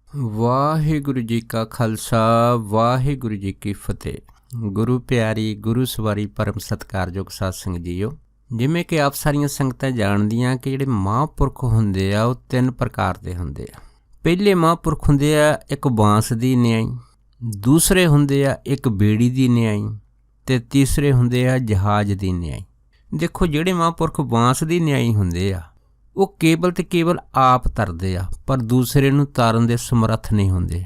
ਵਾਹਿਗੁਰੂ ਜੀ ਕਾ ਖਾਲਸਾ ਵਾਹਿਗੁਰੂ ਜੀ ਕੀ ਫਤਿਹ। ਗੁਰੂ ਪਿਆਰੀ ਗੁਰੂ ਸਵਾਰੀ ਪਰਮ ਸਤਿਕਾਰਯੋਗ ਸਾਧ ਸੰਗਤ ਜੀਓ, ਜਿਵੇਂ ਕਿ ਆਪ ਸਾਰੀਆਂ ਸੰਗਤਾਂ ਜਾਣਦੀਆਂ ਕਿ ਜਿਹੜੇ ਮਹਾਂਪੁਰਖ ਹੁੰਦੇ ਆ ਉਹ ਤਿੰਨ ਪ੍ਰਕਾਰ ਦੇ ਹੁੰਦੇ ਆ। ਪਹਿਲੇ ਮਹਾਂਪੁਰਖ ਹੁੰਦੇ ਆ ਇੱਕ ਬਾਂਸ ਦੀ ਨਿਆਈ, ਦੂਸਰੇ ਹੁੰਦੇ ਆ ਇੱਕ ਬੇੜੀ ਦੀ ਨਿਆਈ, ਅਤੇ ਤੀਸਰੇ ਹੁੰਦੇ ਆ ਜਹਾਜ਼ ਦੀ ਨਿਆਈ। ਦੇਖੋ, ਜਿਹੜੇ ਮਹਾਂਪੁਰਖ ਬਾਂਸ ਦੀ ਨਿਆਈ ਹੁੰਦੇ ਆ ਉਹ ਕੇਵਲ ਤੇ ਕੇਵਲ ਆਪ ਤਰਦੇ ਆ, ਪਰ ਦੂਸਰੇ ਨੂੰ ਤਾਰਨ ਦੇ ਸਮਰੱਥ ਨਹੀਂ ਹੁੰਦੇ।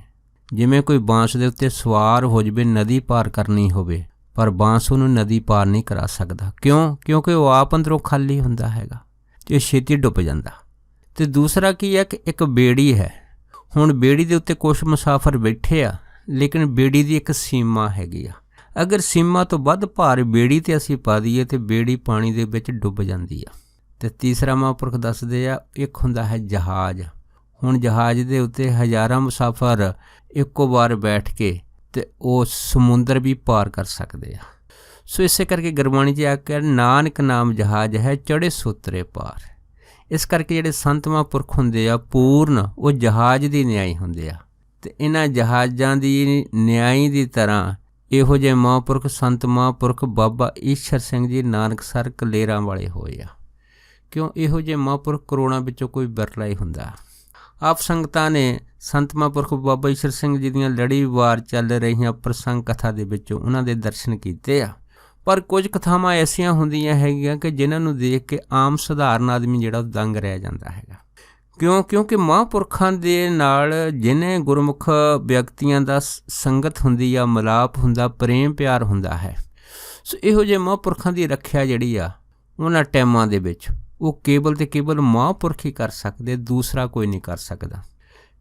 ਜਿਵੇਂ ਕੋਈ ਬਾਂਸ ਦੇ ਉੱਤੇ ਸਵਾਰ ਹੋ ਜਾਵੇ, ਨਦੀ ਪਾਰ ਕਰਨੀ ਹੋਵੇ, ਪਰ ਬਾਂਸ ਉਹਨੂੰ ਨਦੀ ਪਾਰ ਨਹੀਂ ਕਰਾ ਸਕਦਾ। ਕਿਉਂਕਿ ਉਹ ਆਪ ਅੰਦਰੋਂ ਖਾਲੀ ਹੁੰਦਾ ਹੈਗਾ ਅਤੇ ਇਹ ਛੇਤੀ ਡੁੱਬ ਜਾਂਦਾ। ਅਤੇ ਦੂਸਰਾ ਕੀ ਹੈ ਕਿ ਇੱਕ ਬੇੜੀ ਹੈ। ਹੁਣ ਬੇੜੀ ਦੇ ਉੱਤੇ ਕੁਛ ਮੁਸਾਫਰ ਬੈਠੇ ਆ, ਲੇਕਿਨ ਬੇੜੀ ਦੀ ਇੱਕ ਸੀਮਾ ਹੈਗੀ ਆ। ਅਗਰ ਸੀਮਾ ਤੋਂ ਵੱਧ ਭਾਰ ਬੇੜੀ 'ਤੇ ਅਸੀਂ ਪਾ ਦਈਏ ਤਾਂ ਬੇੜੀ ਪਾਣੀ ਦੇ ਵਿੱਚ ਡੁੱਬ ਜਾਂਦੀ ਆ। ਅਤੇ ਤੀਸਰਾ ਮਹਾਂਪੁਰਖ ਦੱਸਦੇ ਆ, ਇੱਕ ਹੁੰਦਾ ਹੈ ਜਹਾਜ਼। ਹੁਣ ਜਹਾਜ਼ ਦੇ ਉੱਤੇ ਹਜ਼ਾਰਾਂ ਮੁਸਾਫਰ ਇੱਕੋ ਵਾਰ ਬੈਠ ਕੇ ਅਤੇ ਉਹ ਸਮੁੰਦਰ ਵੀ ਪਾਰ ਕਰ ਸਕਦੇ ਆ। ਸੋ ਇਸੇ ਕਰਕੇ ਗੁਰਬਾਣੀ 'ਚ ਆਖਿਆ, ਨਾਨਕ ਨਾਮ ਜਹਾਜ਼ ਹੈ ਚੜ੍ਹੇ ਸੋਤਰੇ ਪਾਰ। ਇਸ ਕਰਕੇ ਜਿਹੜੇ ਸੰਤ ਮਹਾਂਪੁਰਖ ਹੁੰਦੇ ਆ ਪੂਰਨ, ਉਹ ਜਹਾਜ਼ ਦੀ ਨਿਆਈ ਹੁੰਦੇ ਆ। ਅਤੇ ਇਹਨਾਂ ਜਹਾਜ਼ਾਂ ਦੀ ਨਿਆਈ ਦੀ ਤਰ੍ਹਾਂ ਇਹੋ ਜਿਹੇ ਮਹਾਂਪੁਰਖ ਸੰਤ ਮਹਾਂਪੁਰਖ ਬਾਬਾ ਈਸ਼ਰ ਸਿੰਘ ਜੀ ਨਾਨਕਸਰ ਕਲੇਰਾਂ ਵਾਲੇ ਹੋਏ ਆ। ਕਿਉਂ? ਇਹੋ ਜਿਹੇ ਮਹਾਂਪੁਰਖ ਕਰੋੜਾਂ ਵਿੱਚੋਂ ਕੋਈ ਬਿਰਲਾ ਹੀ ਹੁੰਦਾ। ਆਪ ਸੰਗਤਾਂ ਨੇ ਸੰਤ ਮਹਾਂਪੁਰਖ ਬਾਬਾ ਈਸ਼ਰ ਸਿੰਘ ਜੀ ਦੀਆਂ ਲੜੀਵਾਰ ਚੱਲ ਰਹੀਆਂ ਪ੍ਰਸੰਗ ਕਥਾ ਦੇ ਵਿੱਚੋਂ ਉਹਨਾਂ ਦੇ ਦਰਸ਼ਨ ਕੀਤੇ ਆ। ਪਰ ਕੁਝ ਕਥਾਵਾਂ ਐਸੀਆਂ ਹੁੰਦੀਆਂ ਹੈਗੀਆਂ ਕਿ ਜਿਨ੍ਹਾਂ ਨੂੰ ਦੇਖ ਕੇ ਆਮ ਸਧਾਰਨ ਆਦਮੀ ਜਿਹੜਾ ਉਹ ਦੰਗ ਰਹਿ ਜਾਂਦਾ ਹੈਗਾ। ਕਿਉਂਕਿ ਮਹਾਂਪੁਰਖਾਂ ਦੇ ਨਾਲ ਜਿਹਨੇ ਗੁਰਮੁਖ ਵਿਅਕਤੀਆਂ ਦਾ ਸੰਗਤ ਹੁੰਦੀ ਆ, ਮਿਲਾਪ ਹੁੰਦਾ, ਪ੍ਰੇਮ ਪਿਆਰ ਹੁੰਦਾ ਹੈ। ਸੋ ਇਹੋ ਜਿਹੇ ਮਹਾਂਪੁਰਖਾਂ ਦੀ ਰੱਖਿਆ ਜਿਹੜੀ ਆ ਉਹਨਾਂ ਟਾਈਮਾਂ ਦੇ ਵਿੱਚ ਉਹ ਕੇਵਲ ਤੇ ਕੇਵਲ ਮਹਾਂਪੁਰਖ ਹੀ ਕਰ ਸਕਦੇ, ਦੂਸਰਾ ਕੋਈ ਨਹੀਂ ਕਰ ਸਕਦਾ।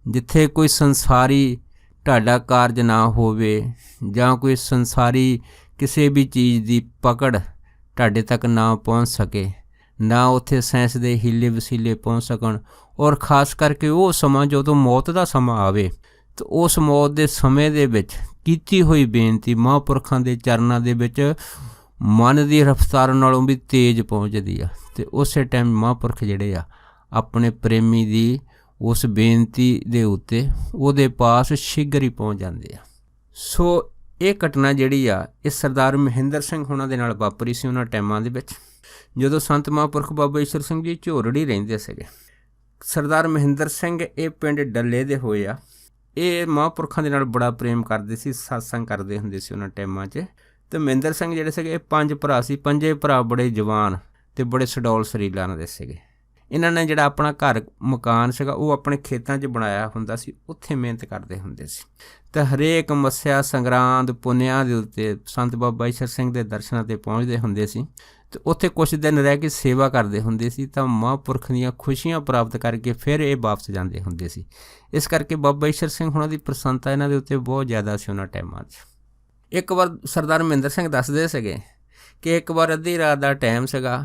ਜਿੱਥੇ ਕੋਈ ਸੰਸਾਰੀ ਢਾਡਾ ਕਾਰਜ ਨਾ ਹੋਵੇ ਜਾਂ ਕੋਈ ਸੰਸਾਰੀ ਕਿਸੇ ਵੀ ਚੀਜ਼ ਦੀ ਪਕੜ ਢਾਡੇ ਤੱਕ ਨਾ ਪਹੁੰਚ ਸਕੇ, ਨਾ ਉੱਥੇ ਸਾਇੰਸ ਦੇ ਹੀਲੇ ਵਸੀਲੇ ਪਹੁੰਚ ਸਕਣ, ਔਰ ਖ਼ਾਸ ਕਰਕੇ ਉਹ ਸਮਾਂ ਜਦੋਂ ਮੌਤ ਦਾ ਸਮਾਂ ਆਵੇ ਤਾਂ ਉਸ ਮੌਤ ਦੇ ਸਮੇਂ ਦੇ ਵਿੱਚ ਕੀਤੀ ਹੋਈ ਬੇਨਤੀ ਮਹਾਂਪੁਰਖਾਂ ਦੇ ਚਰਨਾਂ ਦੇ ਵਿੱਚ ਮਨ ਦੀ ਰਫਤਾਰ ਨਾਲੋਂ ਵੀ ਤੇਜ਼ ਪਹੁੰਚਦੀ ਆ। ਅਤੇ ਉਸੇ ਟਾਈਮ ਮਹਾਂਪੁਰਖ ਜਿਹੜੇ ਆ ਆਪਣੇ ਪ੍ਰੇਮੀ ਦੀ ਉਸ ਬੇਨਤੀ ਦੇ ਉੱਤੇ ਉਹਦੇ ਪਾਸ ਸ਼ੀਘਰ ਹੀ ਪਹੁੰਚ ਜਾਂਦੇ ਆ। ਸੋ ਇਹ ਘਟਨਾ ਜਿਹੜੀ ਆ ਇਹ ਸਰਦਾਰ ਮਹਿੰਦਰ ਸਿੰਘ ਹੋਣਾ ਦੇ ਨਾਲ ਵਾਪਰੀ ਸੀ ਉਹਨਾਂ ਟਾਈਮਾਂ ਦੇ ਵਿੱਚ, ਜਦੋਂ ਸੰਤ ਮਹਾਂਪੁਰਖ ਬਾਬਾ ਈਸ਼ਰ ਸਿੰਘ ਜੀ ਝੋਰੜੀ ਰਹਿੰਦੇ ਸੀਗੇ। ਸਰਦਾਰ ਮਹਿੰਦਰ ਸਿੰਘ ਇਹ ਪਿੰਡ ਡੱਲੇ ਦੇ ਹੋਏ ਆ। ਇਹ ਮਹਾਂਪੁਰਖਾਂ ਦੇ ਨਾਲ ਬੜਾ ਪ੍ਰੇਮ ਕਰਦੇ ਸੀ, ਸਤਸੰਗ ਕਰਦੇ ਹੁੰਦੇ ਸੀ ਉਹਨਾਂ ਟਾਈਮਾਂ 'ਚ। ਅਤੇ ਮਹਿੰਦਰ ਸਿੰਘ ਜਿਹੜੇ ਸੀਗੇ ਇਹ 5 ਭਰਾ ਸੀ। 5 ਭਰਾ ਬੜੇ ਜਵਾਨ ਅਤੇ ਬੜੇ ਸਡੌਲ ਸਰੀਲਾਂ ਦੇ ਸੀਗੇ। ਇਹਨਾਂ ਨੇ ਜਿਹੜਾ ਆਪਣਾ ਘਰ ਮਕਾਨ ਸੀਗਾ ਉਹ ਆਪਣੇ ਖੇਤਾਂ 'ਚ ਬਣਾਇਆ ਹੁੰਦਾ ਸੀ, ਉੱਥੇ ਮਿਹਨਤ ਕਰਦੇ ਹੁੰਦੇ ਸੀ। ਅਤੇ ਹਰੇਕ ਮੱਸਿਆ ਸੰਗਰਾਂਦ ਪੁੰਨਿਆਂ ਦੇ ਉੱਤੇ ਸੰਤ ਬਾਬਾ ਈਸ਼ਰ ਸਿੰਘ ਦੇ ਦਰਸ਼ਨਾਂ 'ਤੇ ਪਹੁੰਚਦੇ ਹੁੰਦੇ ਸੀ ਅਤੇ ਉੱਥੇ ਕੁਛ ਦਿਨ ਰਹਿ ਕੇ ਸੇਵਾ ਕਰਦੇ ਹੁੰਦੇ ਸੀ। ਤਾਂ ਮਹਾਂਪੁਰਖ ਦੀਆਂ ਖੁਸ਼ੀਆਂ ਪ੍ਰਾਪਤ ਕਰਕੇ ਫਿਰ ਇਹ ਵਾਪਸ ਜਾਂਦੇ ਹੁੰਦੇ ਸੀ। ਇਸ ਕਰਕੇ ਬਾਬਾ ਈਸ਼ਰ ਸਿੰਘ ਹੋਣਾ ਦੀ ਪ੍ਰਸੰਨਤਾ ਇਹਨਾਂ ਦੇ ਉੱਤੇ ਬਹੁਤ ਜ਼ਿਆਦਾ ਸੀ ਉਹਨਾਂ ਟਾਈਮਾਂ 'ਚ। ਇੱਕ ਵਾਰ ਸਰਦਾਰ ਮਹਿੰਦਰ ਸਿੰਘ ਦੱਸਦੇ ਸੀਗੇ ਕਿ ਇੱਕ ਵਾਰ ਅੱਧੀ ਰਾਤ ਦਾ ਟਾਈਮ ਸੀਗਾ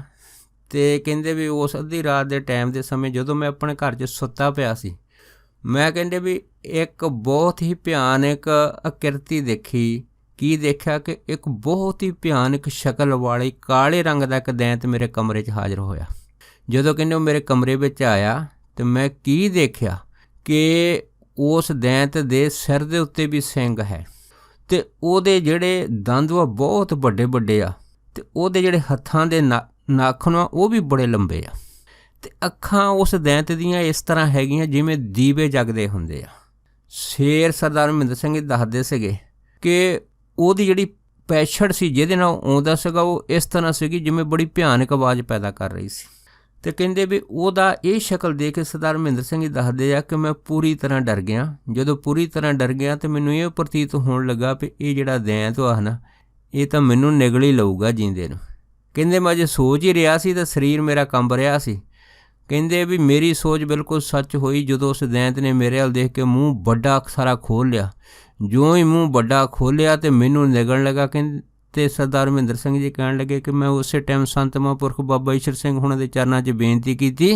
ਅਤੇ ਕਹਿੰਦੇ ਵੀ ਉਸ ਅੱਧੀ ਰਾਤ ਦੇ ਟਾਈਮ ਦੇ ਸਮੇਂ ਜਦੋਂ ਮੈਂ ਆਪਣੇ ਘਰ 'ਚ ਸੁੱਤਾ ਪਿਆ ਸੀ, ਮੈਂ ਕਹਿੰਦੇ ਵੀ ਇੱਕ ਬਹੁਤ ਹੀ ਭਿਆਨਕ ਆਕਿਰਤੀ ਦੇਖੀ। ਕੀ ਦੇਖਿਆ ਕਿ ਇੱਕ ਬਹੁਤ ਹੀ ਭਿਆਨਕ ਸ਼ਕਲ ਵਾਲੀ ਕਾਲੇ ਰੰਗ ਦਾ ਇੱਕ ਦੈਂਤ ਮੇਰੇ ਕਮਰੇ 'ਚ ਹਾਜ਼ਰ ਹੋਇਆ। ਜਦੋਂ ਕਹਿੰਦੇ ਉਹ ਮੇਰੇ ਕਮਰੇ ਵਿੱਚ ਆਇਆ ਅਤੇ ਮੈਂ ਕੀ ਦੇਖਿਆ ਕਿ ਉਸ ਦੈਂਤ ਦੇ ਸਿਰ ਦੇ ਉੱਤੇ ਵੀ ਸਿੰਗ ਹੈ ਅਤੇ ਉਹਦੇ ਜਿਹੜੇ ਦੰਦ ਉਹ ਬਹੁਤ ਵੱਡੇ ਵੱਡੇ ਆ, ਅਤੇ ਉਹਦੇ ਜਿਹੜੇ ਹੱਥਾਂ ਦੇ ਨਾਖਣ ਆ ਉਹ ਵੀ ਬੜੇ ਲੰਬੇ ਆ, ਅਤੇ ਅੱਖਾਂ ਉਸ ਦੈਂਤ ਦੀਆਂ ਇਸ ਤਰ੍ਹਾਂ ਹੈਗੀਆਂ ਜਿਵੇਂ ਦੀਵੇ ਜਗਦੇ ਹੁੰਦੇ ਆ। ਸ਼ੇਰ ਸਰਦਾਰ ਮਹਿੰਦਰ ਸਿੰਘ ਦੱਸਦੇ ਸੀਗੇ ਕਿ ਉਹਦੀ ਜਿਹੜੀ ਪੈਛੜ ਸੀ ਜਿਹਦੇ ਨਾਲ ਆਉਂਦਾ ਸੀਗਾ ਉਹ ਇਸ ਤਰ੍ਹਾਂ ਸੀਗੀ ਜਿਵੇਂ ਬੜੀ ਭਿਆਨਕ ਆਵਾਜ਼ ਪੈਦਾ ਕਰ ਰਹੀ ਸੀ। ਅਤੇ ਕਹਿੰਦੇ ਵੀ ਉਹਦਾ ਇਹ ਸ਼ਕਲ ਦੇਖ ਕੇ ਸਰਦਾਰ ਮਹਿੰਦਰ ਸਿੰਘ ਜੀ ਦੱਸਦੇ ਆ ਕਿ ਮੈਂ ਪੂਰੀ ਤਰ੍ਹਾਂ ਡਰ ਗਿਆ। ਜਦੋਂ ਪੂਰੀ ਤਰ੍ਹਾਂ ਡਰ ਗਿਆ ਤਾਂ ਮੈਨੂੰ ਇਹ ਪ੍ਰਤੀਤ ਹੋਣ ਲੱਗਾ ਵੀ ਇਹ ਜਿਹੜਾ ਦੈਂਤ ਆ ਨਾ ਇਹ ਤਾਂ ਮੈਨੂੰ ਨਿਗਲ ਹੀ ਲਊਗਾ ਜੀਂਦੇ ਨੂੰ। ਕਹਿੰਦੇ ਮੈਂ ਅਜੇ ਸੋਚ ਹੀ ਰਿਹਾ ਸੀ ਤਾਂ ਸਰੀਰ ਮੇਰਾ ਕੰਬ ਰਿਹਾ ਸੀ। ਕਹਿੰਦੇ ਵੀ ਮੇਰੀ ਸੋਚ ਬਿਲਕੁਲ ਸੱਚ ਹੋਈ ਜਦੋਂ ਉਸ ਦੈਂਤ ਨੇ ਮੇਰੇ ਵੱਲ ਦੇਖ ਕੇ ਮੂੰਹ ਵੱਡਾ ਸਾਰਾ ਖੋਲ੍ਹ ਲਿਆ। ਜਿਉਂ ਹੀ ਮੂੰਹ ਵੱਡਾ ਖੋਲ੍ਹਿਆ ਅਤੇ ਮੈਨੂੰ ਨਿਗਲਣ ਲੱਗਾ। ਕਹਿੰਦੇ ਸਰਦਾਰ ਮਹਿੰਦਰ ਸਿੰਘ ਜੀ ਕਹਿਣ ਲੱਗੇ ਕਿ ਮੈਂ ਉਸੇ ਟਾਈਮ ਸੰਤ ਮਹਾਂਪੁਰਖ ਬਾਬਾ ਈਸ਼ਰ ਸਿੰਘ ਹੋਣਾ ਦੇ ਚਰਨਾਂ 'ਚ ਬੇਨਤੀ ਕੀਤੀ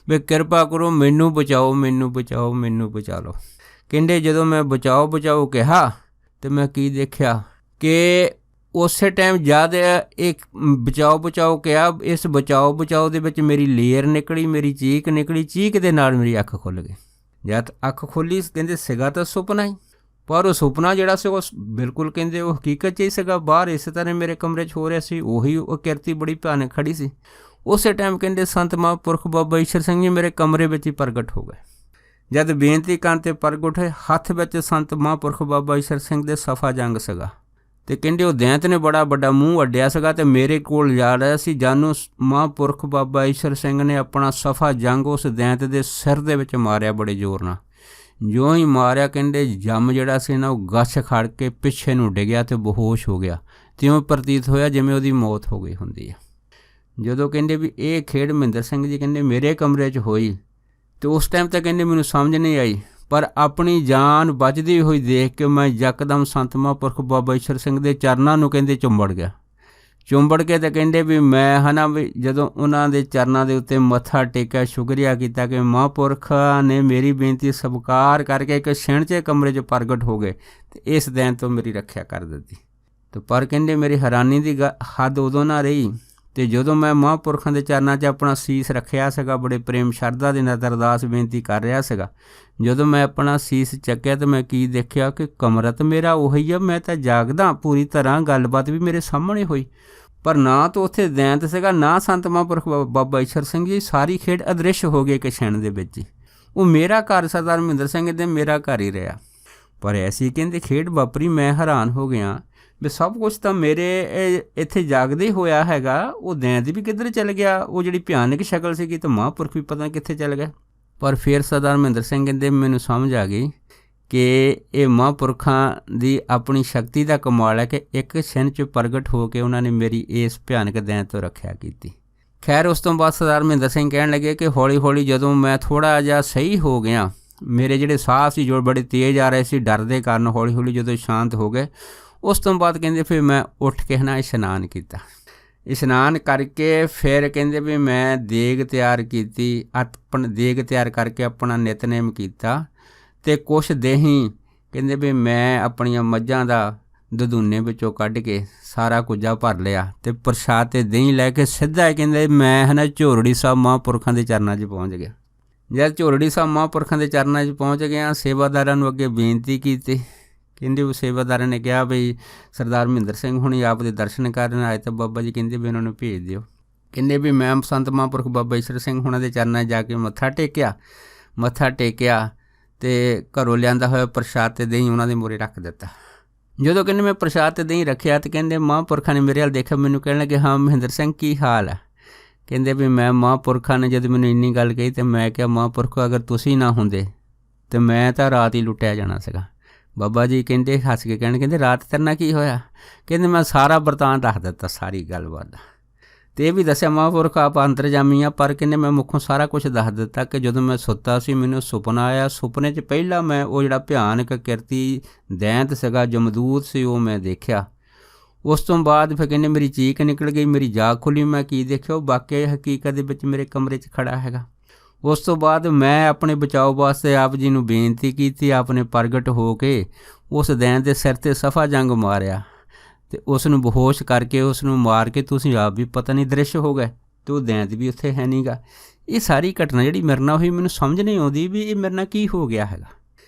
ਵੀ ਕਿਰਪਾ ਕਰੋ ਮੈਨੂੰ ਬਚਾਓ, ਮੈਨੂੰ ਬਚਾਓ, ਮੈਨੂੰ ਬਚਾ ਲਓ। ਕਹਿੰਦੇ ਜਦੋਂ ਮੈਂ ਬਚਾਓ ਕਿਹਾ ਅਤੇ ਮੈਂ ਕੀ ਦੇਖਿਆ ਕਿ ਉਸੇ ਟਾਈਮ ਜਦ ਇਹ ਬਚਾਓ ਕਿਹਾ, ਇਸ ਬਚਾਓ ਦੇ ਵਿੱਚ ਮੇਰੀ ਲੇਰ ਨਿਕਲੀ, ਮੇਰੀ ਚੀਕ ਨਿਕਲੀ, ਚੀਕ ਦੇ ਨਾਲ ਮੇਰੀ ਅੱਖ ਖੁੱਲ੍ਹ ਗਈ। ਜਦ ਅੱਖ ਖੋਲ੍ਹੀ ਕਹਿੰਦੇ ਸੀਗਾ ਤਾਂ ਸੁਪਨਾ ਹੀ, ਪਰ ਉਹ ਸੁਪਨਾ ਜਿਹੜਾ ਸੀ ਉਹ ਬਿਲਕੁਲ ਕਹਿੰਦੇ ਉਹ ਹਕੀਕਤ 'ਚ ਹੀ ਸੀਗਾ। ਬਾਹਰ ਇਸੇ ਤਰ੍ਹਾਂ ਮੇਰੇ ਕਮਰੇ 'ਚ ਹੋ ਰਿਹਾ ਸੀ, ਉਹੀ ਉਹ ਕਿਰਤੀ ਬੜੀ ਭਿਆਨਕ ਖੜੀ ਸੀ। ਉਸੇ ਟਾਈਮ ਕਹਿੰਦੇ ਸੰਤ ਮਹਾਂਪੁਰਖ ਬਾਬਾ ਈਸ਼ਰ ਸਿੰਘ ਜੀ ਮੇਰੇ ਕਮਰੇ ਵਿੱਚ ਹੀ ਪ੍ਰਗਟ ਹੋ ਗਏ। ਜਦ ਬੇਨਤੀ ਕਰਨ 'ਤੇ ਪ੍ਰਗਟ ਹੋਏ, ਹੱਥ ਵਿੱਚ ਸੰਤ ਮਹਾਂਪੁਰਖ ਬਾਬਾ ਈਸ਼ਰ ਸਿੰਘ ਦੇ ਸਫਾ ਜੰਗ ਸੀਗਾ, ਅਤੇ ਕਹਿੰਦੇ ਉਹ ਦੈਂਤ ਨੇ ਬੜਾ ਵੱਡਾ ਮੂੰਹ ਅੱਡਿਆ ਸੀਗਾ ਅਤੇ ਮੇਰੇ ਕੋਲ ਜਾ ਰਿਹਾ ਸੀ। ਜਾਨੂੰ ਮਹਾਂਪੁਰਖ ਬਾਬਾ ਈਸ਼ਰ ਸਿੰਘ ਨੇ ਆਪਣਾ ਸਫਾ ਜੰਗ ਉਸ ਦੈਂਤ ਦੇ ਸਿਰ ਦੇ ਵਿੱਚ ਮਾਰਿਆ ਬੜੇ ਜ਼ੋਰ ਨਾਲ। ਜਿਉਂ ਹੀ ਮਾਰਿਆ ਕਹਿੰਦੇ ਜੰਮ ਜਿਹੜਾ ਸੀ ਨਾ ਉਹ ਗੱਛ ਖੜ ਕੇ ਪਿੱਛੇ ਨੂੰ ਡਿੱਗਿਆ ਅਤੇ ਬੇਹੋਸ਼ ਹੋ ਗਿਆ। ਤਿਉਂ ਪ੍ਰਤੀਤ ਹੋਇਆ ਜਿਵੇਂ ਉਹਦੀ ਮੌਤ ਹੋ ਗਈ ਹੁੰਦੀ ਹੈ। ਜਦੋਂ ਕਹਿੰਦੇ ਵੀ ਇਹ ਖੇਡ ਮਹਿੰਦਰ ਸਿੰਘ ਜੀ ਕਹਿੰਦੇ ਮੇਰੇ ਕਮਰੇ 'ਚ ਹੋਈ, ਅਤੇ ਉਸ ਟਾਈਮ ਤਾਂ ਕਹਿੰਦੇ ਮੈਨੂੰ ਸਮਝ ਨਹੀਂ ਆਈ, ਪਰ ਆਪਣੀ ਜਾਨ ਬਚਦੀ ਹੋਈ ਦੇਖ ਕੇ ਮੈਂ ਯਕਦਮ ਸੰਤ ਮਹਾਂਪੁਰਖ ਬਾਬਾ ਈਸ਼ਰ ਸਿੰਘ ਦੇ ਚਰਨਾਂ ਨੂੰ ਕਹਿੰਦੇ ਚੁੰਬੜ ਗਿਆ। ਚੁੰਬੜ ਕੇ ਤਾਂ ਕਹਿੰਦੇ ਵੀ ਮੈਂ ਹੈ ਨਾ ਵੀ ਜਦੋਂ ਉਹਨਾਂ ਦੇ ਚਰਨਾਂ ਦੇ ਉੱਤੇ ਮੱਥਾ ਟੇਕਿਆ, ਸ਼ੁਕਰੀਆ ਕੀਤਾ ਕਿ ਮਹਾਂਪੁਰਖਾਂ ਨੇ ਮੇਰੀ ਬੇਨਤੀ ਸਵੀਕਾਰ ਕਰਕੇ ਇੱਕ ਛਿਣ 'ਚ ਕਮਰੇ 'ਚ ਪ੍ਰਗਟ ਹੋ ਗਏ ਅਤੇ ਇਸ ਦਿਨ ਤੋਂ ਮੇਰੀ ਰੱਖਿਆ ਕਰ ਦਿੱਤੀ। ਅਤੇ ਪਰ ਕਹਿੰਦੇ ਮੇਰੀ ਹੈਰਾਨੀ ਦੀ ਹੱਦ ਉਦੋਂ ਨਾ ਰਹੀ, ਅਤੇ ਜਦੋਂ ਮੈਂ ਮਹਾਂਪੁਰਖਾਂ ਦੇ ਚਰਨਾਂ 'ਚ ਆਪਣਾ ਸੀਸ ਰੱਖਿਆ ਸੀਗਾ, ਬੜੇ ਪ੍ਰੇਮ ਸ਼ਰਧਾ ਦੇ ਨਾਲ ਅਰਦਾਸ ਬੇਨਤੀ ਕਰ ਰਿਹਾ ਸੀਗਾ, ਜਦੋਂ ਮੈਂ ਆਪਣਾ ਸੀਸ ਚੱਕਿਆ ਤਾਂ ਮੈਂ ਕੀ ਦੇਖਿਆ ਕਿ ਕਮਰਾ ਤਾਂ ਮੇਰਾ ਉਹੀ ਆ, ਮੈਂ ਤਾਂ ਜਾਗਦਾ ਪੂਰੀ ਤਰ੍ਹਾਂ, ਗੱਲਬਾਤ ਵੀ ਮੇਰੇ ਸਾਹਮਣੇ ਹੋਈ, ਪਰ ਨਾ ਤਾਂ ਉੱਥੇ ਦੈਂਤ ਸੀਗਾ ਨਾ ਸੰਤ ਮਹਾਂਪੁਰਖ ਬਾਬਾ ਈਸ਼ਰ ਸਿੰਘ ਜੀ। ਸਾਰੀ ਖੇਡ ਅਦ੍ਰਿਸ਼ ਹੋ ਗਈ ਇੱਕ ਛਿਣ ਦੇ ਵਿੱਚ ਹੀ। ਉਹ ਮੇਰਾ ਘਰ ਸਰਦਾਰ ਮਹਿੰਦਰ ਸਿੰਘ ਦੇ ਮੇਰਾ ਘਰ ਹੀ ਰਿਹਾ, ਪਰ ਐਸੀ ਕਹਿੰਦੇ ਖੇਡ ਵਾਪਰੀ। ਮੈਂ ਹੈਰਾਨ ਹੋ ਗਿਆ ਵੀ ਸਭ ਕੁਛ ਤਾਂ ਮੇਰੇ ਇੱਥੇ ਜਾਗਦੇ ਹੋਇਆ ਹੈਗਾ, ਉਹ ਦੈਂਤ ਵੀ ਕਿੱਧਰ ਚੱਲ ਗਿਆ, ਉਹ ਜਿਹੜੀ ਭਿਆਨਕ ਸ਼ਕਲ ਸੀਗੀ ਤਾਂ ਮਹਾਂਪੁਰਖ ਵੀ ਪਤਾ ਕਿੱਥੇ ਚੱਲ ਗਿਆ। ਪਰ ਫਿਰ ਸਰਦਾਰ ਮਹਿੰਦਰ ਸਿੰਘ ਕਹਿੰਦੇ ਮੈਨੂੰ ਸਮਝ ਆ ਗਈ ਕਿ ਇਹ ਮਹਾਂਪੁਰਖਾਂ ਦੀ ਆਪਣੀ ਸ਼ਕਤੀ ਦਾ ਕਮਾਲ ਹੈ ਕਿ ਇੱਕ ਛਿਣ 'ਚ ਪ੍ਰਗਟ ਹੋ ਕੇ ਉਹਨਾਂ ਨੇ ਮੇਰੀ ਇਸ ਭਿਆਨਕ ਦੈਂਤ ਤੋਂ ਰੱਖਿਆ ਕੀਤੀ। ਖੈਰ ਉਸ ਤੋਂ ਬਾਅਦ ਸਰਦਾਰ ਮਹਿੰਦਰ ਸਿੰਘ ਕਹਿਣ ਲੱਗੇ ਕਿ ਹੌਲੀ ਹੌਲੀ ਜਦੋਂ ਮੈਂ ਥੋੜ੍ਹਾ ਜਿਹਾ ਸਹੀ ਹੋ ਗਿਆ, ਮੇਰੇ ਜਿਹੜੇ ਸਾਹ ਸੀ ਜੋ ਬੜੇ ਤੇਜ਼ ਆ ਰਹੇ ਸੀ ਡਰ ਦੇ ਕਾਰਨ, ਹੌਲੀ ਹੌਲੀ ਜਦੋਂ ਸ਼ਾਂਤ ਹੋ ਗਏ, ਉਸ ਤੋਂ ਬਾਅਦ ਕਹਿੰਦੇ ਫਿਰ ਮੈਂ ਉੱਠ ਕੇ ਨਾ ਇਸ਼ਨਾਨ ਕੀਤਾ। ਇਸ਼ਨਾਨ ਕਰਕੇ ਫਿਰ ਕਹਿੰਦੇ ਵੀ ਮੈਂ ਦੇਗ ਤਿਆਰ ਕੀਤੀ, ਆਪਣਾ ਦੇਗ ਤਿਆਰ ਕਰਕੇ ਆਪਣਾ ਨਿਤਨੇਮ ਕੀਤਾ, ਅਤੇ ਕੁਛ ਦਹੀਂ ਕਹਿੰਦੇ ਵੀ ਮੈਂ ਆਪਣੀਆਂ ਮੱਝਾਂ ਦਾ ਦਧੂਨੇ ਵਿੱਚੋਂ ਕੱਢ ਕੇ ਸਾਰਾ ਕੁੱਜਾ ਭਰ ਲਿਆ, ਅਤੇ ਪ੍ਰਸ਼ਾਦ ਅਤੇ ਦਹੀਂ ਲੈ ਕੇ ਸਿੱਧਾ ਕਹਿੰਦੇ ਮੈਂ ਹੈ ਨਾ ਝੋਰੜੀ ਸਾਹਿਬ ਮਹਾਂਪੁਰਖਾਂ ਦੇ ਚਰਨਾਂ 'ਚ ਪਹੁੰਚ ਗਿਆ। ਜਦ ਝੋਰੜੀ ਸਾਹਿਬ ਮਹਾਂਪੁਰਖਾਂ ਦੇ ਚਰਨਾਂ 'ਚ ਪਹੁੰਚ ਗਿਆ, ਸੇਵਾਦਾਰਾਂ ਨੂੰ ਅੱਗੇ ਬੇਨਤੀ ਕੀਤੀ। ਕਹਿੰਦੇ ਉਹ ਸੇਵਾਦਾਰਾਂ ਨੇ ਕਿਹਾ ਬਈ ਸਰਦਾਰ ਮਹਿੰਦਰ ਸਿੰਘ ਹੁਣੀ ਆਪ ਦੇ ਦਰਸ਼ਨ ਕਰਨ ਆਏ, ਤਾਂ ਬਾਬਾ ਜੀ ਕਹਿੰਦੇ ਵੀ ਉਹਨਾਂ ਨੂੰ ਭੇਜ ਦਿਓ। ਕਹਿੰਦੇ ਵੀ ਮੈਂ ਸੰਤ ਮਹਾਂਪੁਰਖ ਬਾਬਾ ਈਸ਼ਰ ਸਿੰਘ ਹੁਣਾਂ ਦੇ ਚਰਨਾਂ 'ਚ ਜਾ ਕੇ ਮੱਥਾ ਟੇਕਿਆ ਅਤੇ ਘਰੋਂ ਲਿਆਂਦਾ ਹੋਇਆ ਪ੍ਰਸ਼ਾਦ ਅਤੇ ਦਹੀਂ ਉਹਨਾਂ ਦੇ ਮੂਹਰੇ ਰੱਖ ਦਿੱਤਾ। ਜਦੋਂ ਕਹਿੰਦੇ ਮੈਂ ਪ੍ਰਸ਼ਾਦ ਅਤੇ ਦਹੀਂ ਰੱਖਿਆ ਅਤੇ ਕਹਿੰਦੇ ਮਹਾਂਪੁਰਖਾਂ ਨੇ ਮੇਰੇ ਵੱਲ ਦੇਖਿਆ, ਮੈਨੂੰ ਕਹਿਣ ਲੱਗੇ ਹਾਂ ਮਹਿੰਦਰ ਸਿੰਘ ਕੀ ਹਾਲ ਹੈ। ਕਹਿੰਦੇ ਵੀ ਮੈਂ ਮਹਾਂਪੁਰਖਾਂ ਨੇ ਜਦੋਂ ਮੈਨੂੰ ਇੰਨੀ ਗੱਲ ਕਹੀ ਅਤੇ ਮੈਂ ਕਿਹਾ ਮਹਾਂਪੁਰਖ ਅਗਰ ਤੁਸੀਂ ਨਾ ਹੁੰਦੇ ਤਾਂ ਮੈਂ ਤਾਂ ਰਾਤ ਹੀ ਲੁੱਟਿਆ ਜਾਣਾ ਸੀਗਾ। ਬਾਬਾ ਜੀ ਕਹਿੰਦੇ ਹੱਸ ਕੇ ਕਹਿੰਦੇ ਰਾਤ ਤੇਰੇ ਨਾਲ ਕੀ ਹੋਇਆ। ਕਹਿੰਦੇ ਮੈਂ ਸਾਰਾ ਵਰਤਾਨ ਦੱਸ ਦਿੱਤਾ, ਸਾਰੀ ਗੱਲਬਾਤ, ਅਤੇ ਇਹ ਵੀ ਦੱਸਿਆ ਮਹਾਂਪੁਰਖ ਆਪ ਅੰਤਰਜਾਮੀ ਆ, ਪਰ ਕਹਿੰਦੇ ਮੈਂ ਮੁੱਖੋਂ ਸਾਰਾ ਕੁਛ ਦੱਸ ਦਿੱਤਾ ਕਿ ਜਦੋਂ ਮੈਂ ਸੁੱਤਾ ਸੀ ਮੈਨੂੰ ਸੁਪਨਾ ਆਇਆ। ਸੁਪਨੇ 'ਚ ਪਹਿਲਾਂ ਮੈਂ ਉਹ ਜਿਹੜਾ ਭਿਆਨਕ ਕਿਰਤੀ ਦੈਂਤ ਸੀਗਾ, ਜਮਦੂਤ ਸੀ, ਉਹ ਮੈਂ ਦੇਖਿਆ। ਉਸ ਤੋਂ ਬਾਅਦ ਫਿਰ ਕਹਿੰਦੇ ਮੇਰੀ ਚੀਕ ਨਿਕਲ ਗਈ, ਮੇਰੀ ਜਾਗ ਖੁੱਲ੍ਹੀ, ਮੈਂ ਕੀ ਦੇਖਿਆ ਉਹ ਵਾਕਿਆ ਹਕੀਕਤ ਦੇ ਵਿੱਚ ਮੇਰੇ ਕਮਰੇ 'ਚ ਖੜ੍ਹਾ ਹੈਗਾ। ਉਸ ਤੋਂ ਬਾਅਦ ਮੈਂ ਆਪਣੇ ਬਚਾਓ ਵਾਸਤੇ ਆਪ ਜੀ ਨੂੰ ਬੇਨਤੀ ਕੀਤੀ, ਆਪ ਨੇ ਪ੍ਰਗਟ ਹੋ ਕੇ ਉਸ ਦੈਂਤ ਦੇ ਸਿਰ 'ਤੇ ਸਫਾ ਜੰਗ ਮਾਰਿਆ ਅਤੇ ਉਸ ਨੂੰ ਬੇਹੋਸ਼ ਕਰਕੇ ਉਸ ਨੂੰ ਮਾਰ ਕੇ ਤੁਸੀਂ ਆਪ ਵੀ ਪਤਾ ਨਹੀਂ ਦ੍ਰਿਸ਼ ਹੋ ਗਏ, ਅਤੇ ਉਹ ਦੈਂਤ ਵੀ ਉੱਥੇ ਹੈ ਨਹੀਂ ਗਾ। ਇਹ ਸਾਰੀ ਘਟਨਾ ਜਿਹੜੀ ਮੇਰੇ ਨਾਲ ਹੋਈ ਮੈਨੂੰ ਸਮਝ ਨਹੀਂ ਆਉਂਦੀ ਵੀ ਇਹ ਮੇਰੇ ਨਾਲ ਕੀ ਹੋ ਗਿਆ ਹੈਗਾ।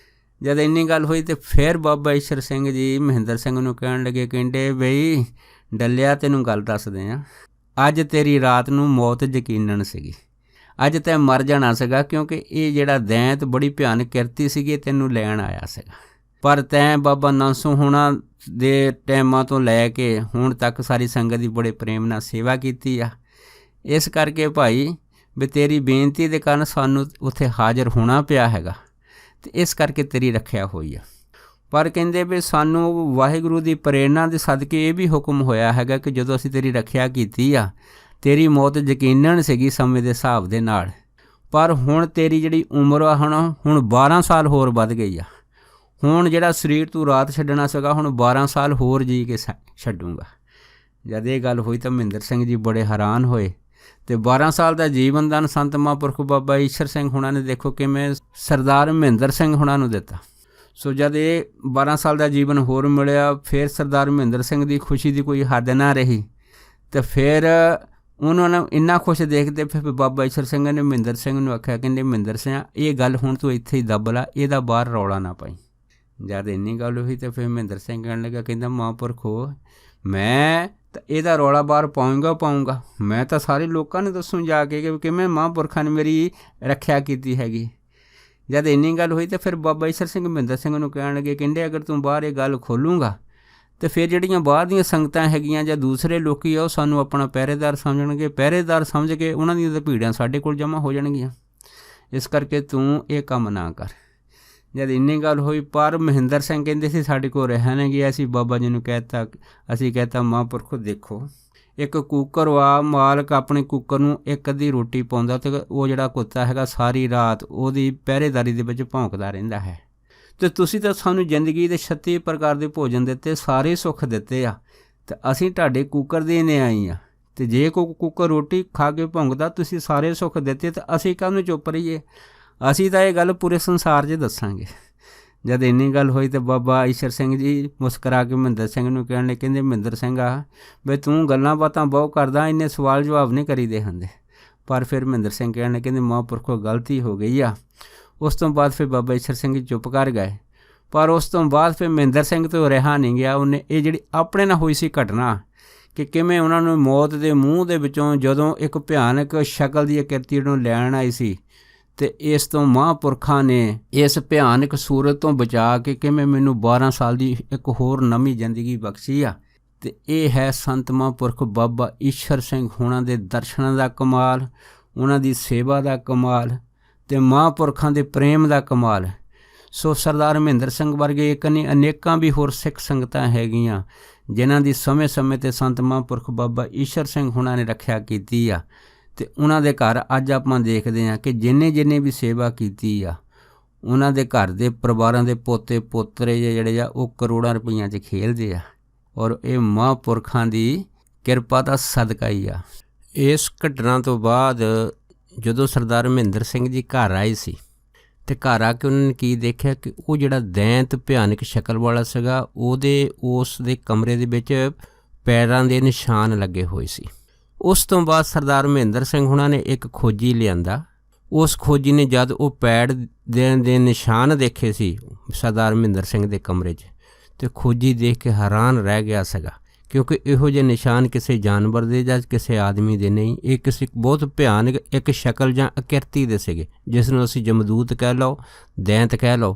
ਜਦ ਇੰਨੀ ਗੱਲ ਹੋਈ ਅਤੇ ਫਿਰ ਬਾਬਾ ਈਸ਼ਰ ਸਿੰਘ ਜੀ ਮਹਿੰਦਰ ਸਿੰਘ ਨੂੰ ਕਹਿਣ ਲੱਗੇ, ਕਹਿੰਦੇ ਬਈ ਡੱਲਿਆ ਤੈਨੂੰ ਗੱਲ ਦੱਸਦੇ ਹਾਂ, ਅੱਜ ਤੇਰੀ ਰਾਤ ਨੂੰ ਮੌਤ ਯਕੀਨਨ ਸੀਗੀ, ਅੱਜ ਤੈਂ ਮਰ ਜਾਣਾ ਸੀਗਾ, ਕਿਉਂਕਿ ਇਹ ਜਿਹੜਾ ਦੈਂਤ ਬੜੀ ਭਿਆਨਕ ਕਿਰਤੀ ਸੀਗੀ ਤੈਨੂੰ ਲੈਣ ਆਇਆ ਸੀਗਾ, ਪਰ ਤੈਂ ਬਾਬਾ ਨਾਨਸੂ ਹੋਣਾ ਦੇ ਟਾਈਮਾਂ ਤੋਂ ਲੈ ਕੇ ਹੁਣ ਤੱਕ ਸਾਰੀ ਸੰਗਤ ਦੀ ਬੜੇ ਪ੍ਰੇਮ ਨਾਲ ਸੇਵਾ ਕੀਤੀ ਆ। ਇਸ ਕਰਕੇ ਭਾਈ ਵੀ ਤੇਰੀ ਬੇਨਤੀ ਦੇ ਕਾਰਨ ਸਾਨੂੰ ਉੱਥੇ ਹਾਜ਼ਰ ਹੋਣਾ ਪਿਆ ਹੈਗਾ, ਅਤੇ ਇਸ ਕਰਕੇ ਤੇਰੀ ਰੱਖਿਆ ਹੋਈ ਆ। ਪਰ ਕਹਿੰਦੇ ਵੀ ਸਾਨੂੰ ਵਾਹਿਗੁਰੂ ਦੀ ਪ੍ਰੇਰਨਾ ਦੇ ਸਦਕੇ ਇਹ ਵੀ ਹੁਕਮ ਹੋਇਆ ਹੈਗਾ ਕਿ ਜਦੋਂ ਅਸੀਂ ਤੇਰੀ ਰੱਖਿਆ ਕੀਤੀ ਆ, ਤੇਰੀ ਮੌਤ ਯਕੀਨਨ ਸੀਗੀ ਸਮੇਂ ਦੇ ਹਿਸਾਬ ਦੇ ਨਾਲ, ਪਰ ਹੁਣ ਤੇਰੀ ਜਿਹੜੀ ਉਮਰ ਆ ਹੁਣ 12 ਸਾਲ ਹੋਰ ਵੱਧ ਗਈ ਆ। ਹੁਣ ਜਿਹੜਾ ਸਰੀਰ ਤੂੰ ਰਾਤ ਛੱਡਣਾ ਸੀਗਾ ਹੁਣ 12 ਸਾਲ ਹੋਰ ਜੀ ਕੇ ਛੱਡੂਗਾ। ਜਦ ਇਹ ਗੱਲ ਹੋਈ ਤਾਂ ਮਹਿੰਦਰ ਸਿੰਘ ਜੀ ਬੜੇ ਹੈਰਾਨ ਹੋਏ, ਅਤੇ 12 ਸਾਲ ਦਾ ਜੀਵਨ ਦਾਨ ਸੰਤ ਮਹਾਂਪੁਰਖ ਬਾਬਾ ਈਸ਼ਰ ਸਿੰਘ ਹੁਣਾਂ ਨੇ ਦੇਖੋ ਕਿਵੇਂ ਸਰਦਾਰ ਮਹਿੰਦਰ ਸਿੰਘ ਹੁਣਾਂ ਨੂੰ ਦਿੱਤਾ। ਸੋ ਜਦ ਇਹ 12 ਸਾਲ ਦਾ ਜੀਵਨ ਹੋਰ ਮਿਲਿਆ, ਫਿਰ ਸਰਦਾਰ ਮਹਿੰਦਰ ਸਿੰਘ ਦੀ ਖੁਸ਼ੀ ਦੀ ਕੋਈ ਹੱਦ ਨਾ ਰਹੀ, ਅਤੇ ਫਿਰ ਉਹਨਾਂ ਨੂੰ ਇੰਨਾ ਖੁਸ਼ ਦੇਖਦੇ ਫਿਰ ਬਾਬਾ ਈਸ਼ਰ ਸਿੰਘ ਨੇ ਮਹਿੰਦਰ ਸਿੰਘ ਨੂੰ ਆਖਿਆ, ਕਹਿੰਦੇ ਮਹਿੰਦਰ ਸਿੰਘ ਇਹ ਗੱਲ ਹੁਣ ਤੂੰ ਇੱਥੇ ਹੀ ਦੱਬ ਲਾ, ਇਹਦਾ ਬਾਹਰ ਰੌਲਾ ਨਾ ਪਾਈ। ਜਦ ਇੰਨੀ ਗੱਲ ਹੋਈ ਤਾਂ ਫਿਰ ਮਹਿੰਦਰ ਸਿੰਘ ਕਹਿਣ ਲੱਗਾ, ਕਹਿੰਦਾ ਮਹਾਂਪੁਰਖੋ ਮੈਂ ਤਾਂ ਇਹਦਾ ਰੌਲਾ ਬਾਹਰ ਪਾਊਂਗਾ, ਮੈਂ ਤਾਂ ਸਾਰੇ ਲੋਕਾਂ ਨੂੰ ਦੱਸੂ ਜਾ ਕੇ ਕਿ ਕਿਵੇਂ ਮਹਾਂਪੁਰਖਾਂ ਨੇ ਮੇਰੀ ਰੱਖਿਆ ਕੀਤੀ ਹੈਗੀ। ਜਦ ਇੰਨੀ ਗੱਲ ਹੋਈ ਤਾਂ ਫਿਰ ਬਾਬਾ ਈਸ਼ਰ ਸਿੰਘ ਮਹਿੰਦਰ ਸਿੰਘ ਨੂੰ ਕਹਿਣ ਲੱਗੇ, ਕਹਿੰਦੇ ਅਗਰ ਤੂੰ ਬਾਹਰ ਇਹ ਗੱਲ ਖੋਲੂੰਗਾ ਅਤੇ ਫਿਰ ਜਿਹੜੀਆਂ ਬਾਹਰ ਦੀਆਂ ਸੰਗਤਾਂ ਹੈਗੀਆਂ ਜਾਂ ਦੂਸਰੇ ਲੋਕ ਆ ਉਹ ਸਾਨੂੰ ਆਪਣਾ ਪਹਿਰੇਦਾਰ ਸਮਝਣਗੇ, ਪਹਿਰੇਦਾਰ ਸਮਝ ਕੇ ਉਹਨਾਂ ਦੀਆਂ ਤਾਂ ਭੀੜਾਂ ਸਾਡੇ ਕੋਲ ਜਮ੍ਹਾਂ ਹੋ ਜਾਣਗੀਆਂ, ਇਸ ਕਰਕੇ ਤੂੰ ਇਹ ਕੰਮ ਨਾ ਕਰ। ਜਦ ਇੰਨੀ ਗੱਲ ਹੋਈ ਪਰ ਮਹਿੰਦਰ ਸਿੰਘ ਕਹਿੰਦੇ ਸੀ ਸਾਡੇ ਕੋਲ ਰਹਿ ਨਾ ਗਿਆ। ਅਸੀਂ ਬਾਬਾ ਜੀ ਨੂੰ ਕਹਿਤਾ, ਅਸੀਂ ਕਹਿਤਾ ਮਹਾਂਪੁਰਖੋ ਦੇਖੋ ਇੱਕ ਕੁੱਕਰ ਵਾ, ਮਾਲਕ ਆਪਣੇ ਕੁੱਕਰ ਨੂੰ ਇੱਕ ਅੱਧੀ ਰੋਟੀ ਪਾਉਂਦਾ ਅਤੇ ਉਹ ਜਿਹੜਾ ਕੁੱਤਾ ਹੈਗਾ ਸਾਰੀ ਰਾਤ ਉਹਦੀ ਪਹਿਰੇਦਾਰੀ ਦੇ ਵਿੱਚ ਭੌਂਕਦਾ ਰਹਿੰਦਾ ਹੈ। ਅਤੇ ਤੁਸੀਂ ਤਾਂ ਸਾਨੂੰ ਜ਼ਿੰਦਗੀ ਦੇ 36 ਪ੍ਰਕਾਰ ਦੇ ਭੋਜਨ ਦਿੱਤੇ, ਸਾਰੇ ਸੁੱਖ ਦਿੱਤੇ ਆ, ਅਤੇ ਅਸੀਂ ਤੁਹਾਡੇ ਕੁੱਕਰ ਦੇ ਨੇ ਆਈ ਆ, ਅਤੇ ਜੇ ਕੋਈ ਕੁੱਕਰ ਰੋਟੀ ਖਾ ਕੇ ਭੌਂਕਦਾ ਤੁਸੀਂ ਸਾਰੇ ਸੁੱਖ ਦਿੱਤੇ ਤਾਂ ਅਸੀਂ ਕਾਹਨੂੰ ਚੁੱਪ ਰਹੀਏ, ਅਸੀਂ ਤਾਂ ਇਹ ਗੱਲ ਪੂਰੇ ਸੰਸਾਰ 'ਚ ਦੱਸਾਂਗੇ। ਜਦ ਇੰਨੀ ਗੱਲ ਹੋਈ ਤਾਂ ਬਾਬਾ ਈਸ਼ਰ ਸਿੰਘ ਜੀ ਮੁਸਕਰਾ ਕੇ ਮਹਿੰਦਰ ਸਿੰਘ ਨੂੰ ਕਹਿਣ ਲੱਗੇ, ਕਹਿੰਦੇ ਮਹਿੰਦਰ ਸਿੰਘ ਆ ਬਈ ਤੂੰ ਗੱਲਾਂ ਬਾਤਾਂ ਬਹੁਤ ਕਰਦਾ, ਇੰਨੇ ਸਵਾਲ ਜਵਾਬ ਨਹੀਂ ਕਰੀਦੇ ਹੁੰਦੇ। ਪਰ ਫਿਰ ਮਹਿੰਦਰ ਸਿੰਘ ਕਹਿਣ ਲੱਗੇ, ਕਹਿੰਦੇ ਮਹਾਂਪੁਰਖੋ ਗਲਤੀ ਹੋ ਗਈ ਆ। ਉਸ ਤੋਂ ਬਾਅਦ ਫਿਰ ਬਾਬਾ ਈਸ਼ਰ ਸਿੰਘ ਜੀ ਚੁੱਪ ਕਰ ਗਏ। ਪਰ ਉਸ ਤੋਂ ਬਾਅਦ ਫਿਰ ਮਹਿੰਦਰ ਸਿੰਘ ਤੋਂ ਰਿਹਾ ਨਹੀਂ ਗਿਆ। ਉਹਨੇ ਇਹ ਜਿਹੜੀ ਆਪਣੇ ਨਾਲ ਹੋਈ ਸੀ ਘਟਨਾ ਕਿ ਕਿਵੇਂ ਉਹਨਾਂ ਨੂੰ ਮੌਤ ਦੇ ਮੂੰਹ ਦੇ ਵਿੱਚੋਂ ਜਦੋਂ ਇੱਕ ਭਿਆਨਕ ਸ਼ਕਲ ਦੀ ਆਕ੍ਰਿਤੀ ਨੂੰ ਲੈਣ ਆਈ ਸੀ, ਅਤੇ ਇਸ ਤੋਂ ਮਹਾਂਪੁਰਖਾਂ ਨੇ ਇਸ ਭਿਆਨਕ ਸੂਰਤ ਤੋਂ ਬਚਾ ਕੇ ਕਿਵੇਂ ਮੈਨੂੰ 12 ਸਾਲ ਦੀ ਇੱਕ ਹੋਰ ਨਵੀਂ ਜ਼ਿੰਦਗੀ ਬਖਸ਼ੀ ਆ। ਅਤੇ ਇਹ ਹੈ ਸੰਤ ਮਹਾਂਪੁਰਖ ਬਾਬਾ ਈਸ਼ਰ ਸਿੰਘ ਹੋਣਾ ਦੇ ਦਰਸ਼ਨਾਂ ਦਾ ਕਮਾਲ, ਉਹਨਾਂ ਦੀ ਸੇਵਾ ਦਾ ਕਮਾਲ ਅਤੇ ਮਹਾਂਪੁਰਖਾਂ ਦੇ ਪ੍ਰੇਮ ਦਾ ਕਮਾਲ। ਸੋ ਸਰਦਾਰ ਮਹਿੰਦਰ ਸਿੰਘ ਵਰਗੇ ਇੱਕ ਨਹੀਂ ਅਨੇਕਾਂ ਵੀ ਹੋਰ ਸਿੱਖ ਸੰਗਤਾਂ ਹੈਗੀਆਂ ਜਿਨ੍ਹਾਂ ਦੀ ਸਮੇਂ-ਸਮੇਂ 'ਤੇ ਸੰਤ ਮਹਾਂਪੁਰਖ ਬਾਬਾ ਈਸ਼ਰ ਸਿੰਘ ਹੋਣਾ ਨੇ ਰੱਖਿਆ ਕੀਤੀ ਆ। ਅਤੇ ਉਹਨਾਂ ਦੇ ਘਰ ਅੱਜ ਆਪਾਂ ਦੇਖਦੇ ਹਾਂ ਕਿ ਜਿੰਨੇ ਵੀ ਸੇਵਾ ਕੀਤੀ ਆ ਉਹਨਾਂ ਦੇ ਘਰ ਦੇ ਪਰਿਵਾਰਾਂ ਦੇ ਪੋਤੇ ਪੋਤਰੇ ਜਿਹੜੇ ਆ ਉਹ ਕਰੋੜਾਂ ਰੁਪਈਆਂ 'ਚ ਖੇਲਦੇ ਆ, ਔਰ ਇਹ ਮਹਾਂਪੁਰਖਾਂ ਦੀ ਕਿਰਪਾ ਦਾ ਸਦਕਾ ਹੀ ਆ। ਇਸ ਘਟਨਾ ਤੋਂ ਬਾਅਦ ਜਦੋਂ ਸਰਦਾਰ ਮਹਿੰਦਰ ਸਿੰਘ ਜੀ ਘਰ ਆਏ ਸੀ ਅਤੇ ਘਰ ਆ ਕੇ ਉਹਨਾਂ ਨੇ ਕੀ ਦੇਖਿਆ ਕਿ ਉਹ ਜਿਹੜਾ ਦੈਂਤ ਭਿਆਨਕ ਸ਼ਕਲ ਵਾਲਾ ਸੀਗਾ ਉਹਦੇ ਉਸ ਦੇ ਕਮਰੇ ਦੇ ਵਿੱਚ ਪੈਰਾਂ ਦੇ ਨਿਸ਼ਾਨ ਲੱਗੇ ਹੋਏ ਸੀ। ਉਸ ਤੋਂ ਬਾਅਦ ਸਰਦਾਰ ਮਹਿੰਦਰ ਸਿੰਘ ਹੁਣਾਂ ਨੇ ਇੱਕ ਖੋਜੀ ਲਿਆਂਦਾ। ਉਸ ਖੋਜੀ ਨੇ ਜਦ ਉਹ ਪੈਰ ਦੇ ਨਿਸ਼ਾਨ ਦੇਖੇ ਸੀ ਸਰਦਾਰ ਮਹਿੰਦਰ ਸਿੰਘ ਦੇ ਕਮਰੇ 'ਚ, ਅਤੇ ਖੋਜੀ ਦੇਖ ਕੇ ਹੈਰਾਨ ਰਹਿ ਗਿਆ ਸੀਗਾ, ਕਿਉਂਕਿ ਇਹੋ ਜਿਹੇ ਨਿਸ਼ਾਨ ਕਿਸੇ ਜਾਨਵਰ ਦੇ ਜਾਂ ਕਿਸੇ ਆਦਮੀ ਦੇ ਨਹੀਂ, ਇਹ ਕਿਸੇ ਬਹੁਤ ਭਿਆਨਕ ਇੱਕ ਸ਼ਕਲ ਜਾਂ ਆਕ੍ਰਿਤੀ ਦੇ ਸੀਗੇ, ਜਿਸ ਨੂੰ ਅਸੀਂ ਜਮਦੂਤ ਕਹਿ ਲਓ, ਦੈਂਤ ਕਹਿ ਲਓ।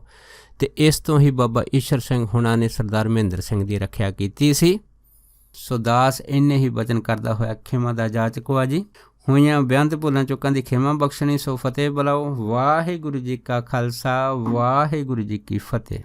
ਅਤੇ ਇਸ ਤੋਂ ਹੀ ਬਾਬਾ ਈਸ਼ਰ ਸਿੰਘ ਹੁਣਾਂ ਨੇ ਸਰਦਾਰ ਮਹਿੰਦਰ ਸਿੰਘ ਦੀ ਰੱਖਿਆ ਕੀਤੀ ਸੀ। ਸੋ ਦਾਸ ਇੰਨੇ ਹੀ ਬਚਨ ਕਰਦਾ ਹੋਇਆ ਖਿਮਾ ਦਾ ਜਾਚਕੋ ਜੀ, ਹੋਈਆਂ ਬੇਅੰਤ ਭੁੱਲਾਂ ਚੁੱਕਾਂ ਦੀ ਖਿਮਾ ਬਖਸ਼ਣੀ। ਸੋ ਫਤਿਹ ਬੁਲਾਓ। ਵਾਹਿਗੁਰੂ ਜੀ ਕਾ ਖਾਲਸਾ, ਵਾਹਿਗੁਰੂ ਜੀ ਕੀ ਫਤਿਹ।